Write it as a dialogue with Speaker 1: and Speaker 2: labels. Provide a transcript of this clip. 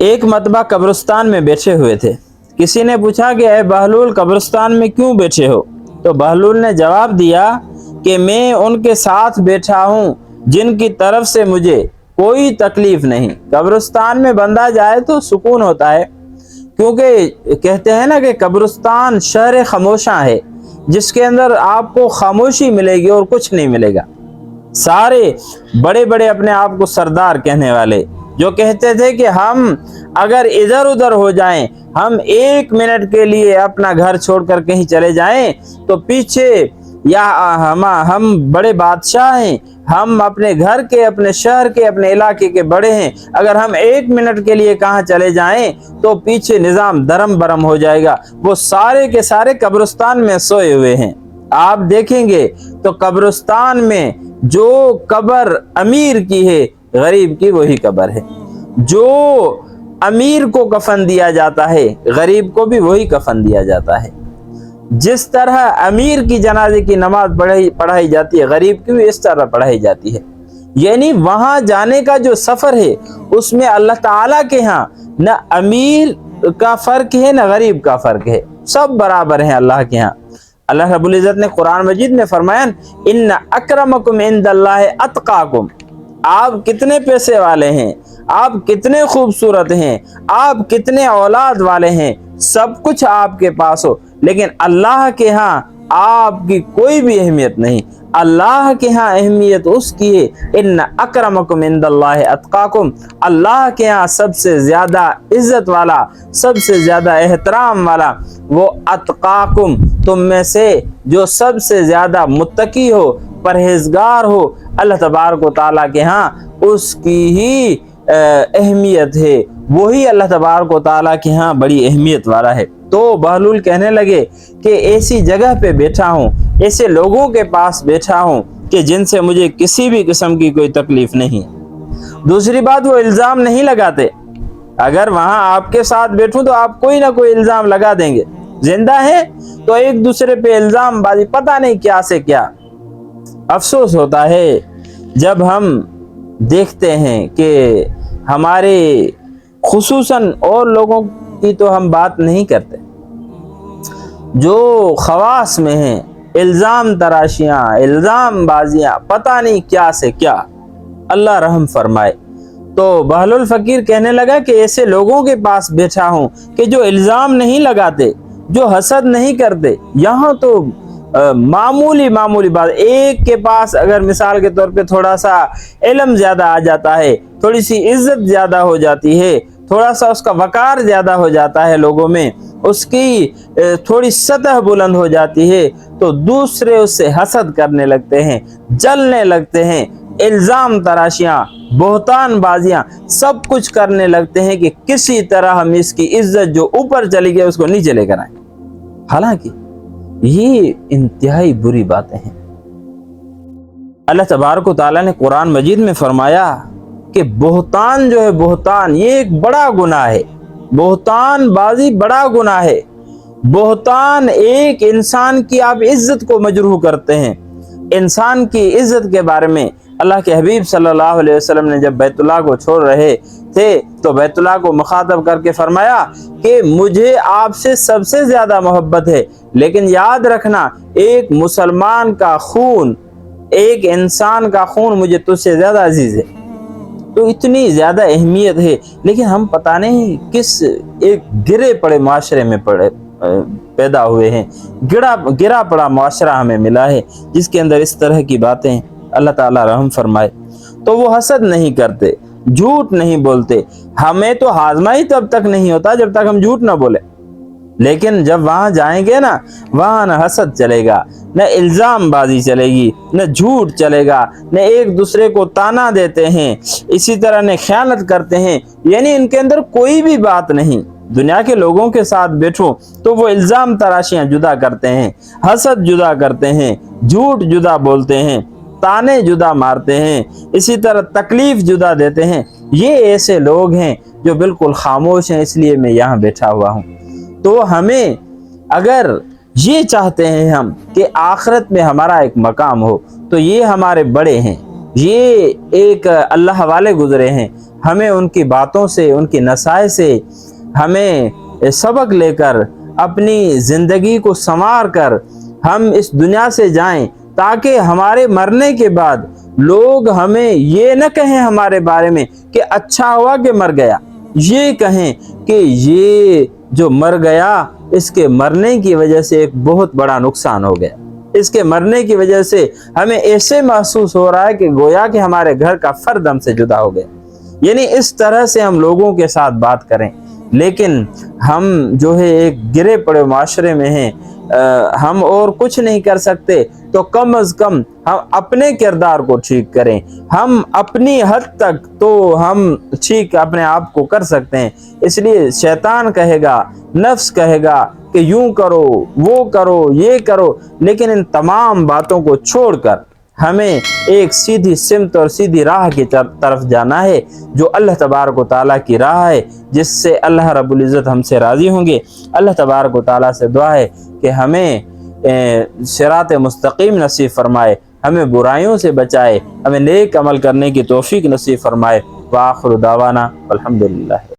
Speaker 1: ایک مرتبہ قبرستان میں بیٹھے ہوئے تھے۔ کسی نے پوچھا کہ اے بہلول قبرستان میں کیوں بیٹھے ہو؟ تو بہلول نے جواب دیا کہ میں ان کے ساتھ بیٹھا ہوں جن کی طرف سے مجھے کوئی تکلیف نہیں۔ قبرستان میں بندہ جائے تو سکون ہوتا ہے، کیونکہ کہتے ہیں نا کہ قبرستان شہر خاموشاں ہے، جس کے اندر آپ کو خاموشی ملے گی اور کچھ نہیں ملے گا۔ سارے بڑے بڑے اپنے آپ کو سردار کہنے والے جو کہتے تھے کہ ہم اگر ادھر ادھر ہو جائیں، ہم 1 منٹ کے لیے اپنا گھر چھوڑ کر کہیں چلے جائیں تو پیچھے یا ہم بڑے بادشاہ ہیں، ہم اپنے گھر کے، اپنے شہر کے، اپنے علاقے کے بڑے ہیں، اگر ہم 1 منٹ کے لیے کہاں چلے جائیں تو پیچھے نظام درم برم ہو جائے گا۔ وہ سارے کے سارے قبرستان میں سوئے ہوئے ہیں۔ آپ دیکھیں گے تو قبرستان میں جو قبر امیر کی ہے، غریب کی وہی قبر ہے۔ جو امیر کو کفن دیا جاتا ہے، غریب کو بھی وہی کفن دیا جاتا ہے۔ جس طرح امیر کی جنازے کی نماز پڑھائی جاتی ہے، غریب کی بھی اس طرح پڑھائی جاتی ہے۔ یعنی وہاں جانے کا جو سفر ہے اس میں اللہ تعالیٰ کے ہاں نہ امیر کا فرق ہے نہ غریب کا فرق ہے، سب برابر ہیں اللہ کے ہاں۔ اللہ رب العزت نے قرآن مجید میں فرمایا ان اکرمکم عند اللہ اتقاکم، آپ کتنے پیسے والے ہیں، آپ کتنے خوبصورت ہیں، آپ کتنے اولاد والے ہیں، سب کچھ آپ کے پاس ہو، لیکن اللہ کے ہاں آپ کی کوئی بھی اہمیت نہیں۔ اللہ کے ہاں اہمیت اس کی ہے ان اکرمکم عند اللہ اتقاکم، اللہ کے ہاں سب سے زیادہ عزت والا، سب سے زیادہ احترام والا وہ اتقاکم، تم میں سے جو سب سے زیادہ متقی ہو، پرہیزگار ہو، اللہ تبارک و تعالیٰ کے ہاں اس کی ہی اہمیت ہے، وہی اللہ تبارک و تعالیٰ کے ہاں بڑی اہمیت والا ہے۔ تو بہلول کہنے لگے کہ ایسی جگہ پہ بیٹھا ہوں، ایسے لوگوں کے پاس بیٹھا ہوں کہ جن سے مجھے کسی بھی قسم کی کوئی تکلیف نہیں۔ دوسری بات، وہ الزام نہیں لگاتے۔ اگر وہاں آپ کے ساتھ بیٹھوں تو آپ کوئی نہ کوئی الزام لگا دیں گے، زندہ ہے تو ایک دوسرے پہ الزام بازی، پتہ نہیں کیا سے کیا۔ افسوس ہوتا ہے جب ہم دیکھتے ہیں کہ ہمارے خصوصاً اور لوگوں کی تو ہم بات نہیں کرتے، جو خواص میں ہیں الزام تراشیاں، الزام بازیاں، پتہ نہیں کیا سے کیا، اللہ رحم فرمائے۔ تو بہلول فقیر کہنے لگا کہ ایسے لوگوں کے پاس بیٹھا ہوں کہ جو الزام نہیں لگاتے، جو حسد نہیں کرتے۔ یہاں تو معمولی بات، ایک کے پاس اگر مثال کے طور پہ تھوڑا سا علم زیادہ آ جاتا ہے، تھوڑی سی عزت زیادہ ہو جاتی ہے، تھوڑا سا اس کا وقار زیادہ ہو جاتا ہے لوگوں میں، اس کی تھوڑی سطح بلند ہو جاتی ہے تو دوسرے اس سے حسد کرنے لگتے ہیں، جلنے لگتے ہیں، الزام تراشیاں، بہتان بازیاں، سب کچھ کرنے لگتے ہیں کہ کسی طرح ہم اس کی عزت جو اوپر چلی گئی اس کو نیچے لے کر آئیں۔ حالانکہ یہ انتہائی بری باتیں ہیں۔ اللہ تبارک و تعالیٰ نے قرآن مجید میں فرمایا کہ بہتان جو ہے، بہتان یہ ایک بڑا گناہ ہے، بہتان بازی بڑا گناہ ہے۔ بہتان ایک انسان کی آپ عزت کو مجروح کرتے ہیں۔ انسان کی عزت کے بارے میں اللہ کے حبیب صلی اللہ علیہ وسلم نے جب بیت اللہ کو چھوڑ رہے تھے تو بیت اللہ کو مخاطب کر کے فرمایا کہ مجھے آپ سے سب سے زیادہ محبت ہے، لیکن یاد رکھنا ایک مسلمان کا خون، ایک انسان کا خون مجھے تجھ سے زیادہ عزیز ہے۔ تو اتنی زیادہ اہمیت ہے، لیکن ہم پتہ نہیں کس ایک گرے پڑے معاشرے میں پیدا ہوئے ہیں، گرا پڑا معاشرہ ہمیں ملا ہے جس کے اندر اس طرح کی باتیں۔ اللہ تعالیٰ رحم فرمائے۔ تو وہ حسد نہیں کرتے، جھوٹ نہیں بولتے۔ ہمیں تو ہاضمہ ہی تب تک نہیں ہوتا جب تک ہم جھوٹ نہ بولیں، لیکن جب وہاں جائیں گے نا، وہاں نہ حسد چلے گا، نہ الزام بازی چلے گی، نہ جھوٹ چلے گا، نہ ایک دوسرے کو تانا دیتے ہیں، اسی طرح نہ خیانت کرتے ہیں، یعنی ان کے اندر کوئی بھی بات نہیں۔ دنیا کے لوگوں کے ساتھ بیٹھو تو وہ الزام تراشیاں جدا کرتے ہیں، حسد جدا کرتے ہیں، جھوٹ جدا بولتے ہیں، تانے جدا مارتے ہیں، اسی طرح تکلیف جدا دیتے ہیں۔ یہ ایسے لوگ ہیں جو بالکل خاموش ہیں، اس لیے میں یہاں بیٹھا ہوا ہوں۔ تو ہمیں اگر یہ چاہتے ہیں ہم کہ آخرت میں ہمارا ایک مقام ہو تو یہ ہمارے بڑے ہیں، یہ ایک اللہ والے گزرے ہیں، ہمیں ان کی باتوں سے، ان کی نصائح سے ہمیں سبق لے کر اپنی زندگی کو سنوار کر ہم اس دنیا سے جائیں، تاکہ ہمارے مرنے کے بعد لوگ ہمیں یہ نہ کہیں ہمارے بارے میں کہ اچھا ہوا کہ مر گیا، یہ کہیں کہ یہ جو مر گیا اس کے مرنے کی وجہ سے ایک بہت بڑا نقصان ہو گیا، اس کے مرنے کی وجہ سے ہمیں ایسے محسوس ہو رہا ہے کہ گویا کہ ہمارے گھر کا فرد ہم سے جدا ہو گیا۔ یعنی اس طرح سے ہم لوگوں کے ساتھ بات کریں، لیکن ہم جو ہے ایک گرے پڑے معاشرے میں ہیں، ہم اور کچھ نہیں کر سکتے، تو کم از کم ہم اپنے کردار کو ٹھیک کریں، ہم اپنی حد تک تو ہم ٹھیک اپنے آپ کو کر سکتے ہیں۔ اس لیے شیطان کہے گا، نفس کہے گا کہ یوں کرو، وہ کرو، یہ کرو، لیکن ان تمام باتوں کو چھوڑ کر ہمیں ایک سیدھی سمت اور سیدھی راہ کی طرف جانا ہے، جو اللہ تبارک و تعالیٰ کی راہ ہے، جس سے اللہ رب العزت ہم سے راضی ہوں گے۔ اللہ تبارک و تعالیٰ سے دعا ہے کہ ہمیں صراط مستقیم نصیب فرمائے، ہمیں برائیوں سے بچائے، ہمیں نیک عمل کرنے کی توفیق نصیب فرمائے۔ وآخر دعوانا الحمدللہ۔